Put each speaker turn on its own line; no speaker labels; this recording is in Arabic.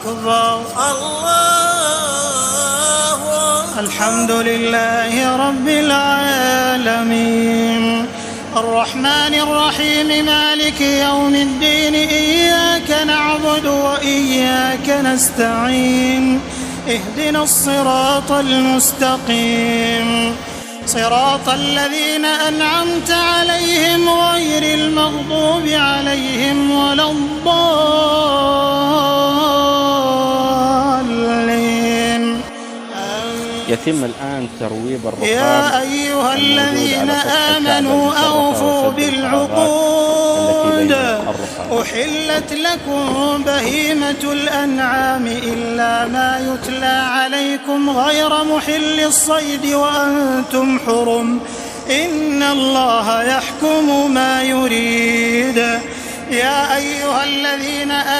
أكبر. الله أكبر. الحمد لله رب العالمين الرحمن الرحيم مالك يوم الدين إياك نعبد وإياك نستعين اهدنا الصراط المستقيم صراط الذين أنعمت عليهم غير المغضوب عليهم ولا الضالين.
يتم الآن ترويب الرقاب.
يا أيها الذين آمنوا أوفوا بالعقود أحلت لكم بهيمة الأنعام إلا ما يتلى عليكم غير محل الصيد وأنتم حرم إن الله يحكم ما يريد. يا أيها الذين آمنوا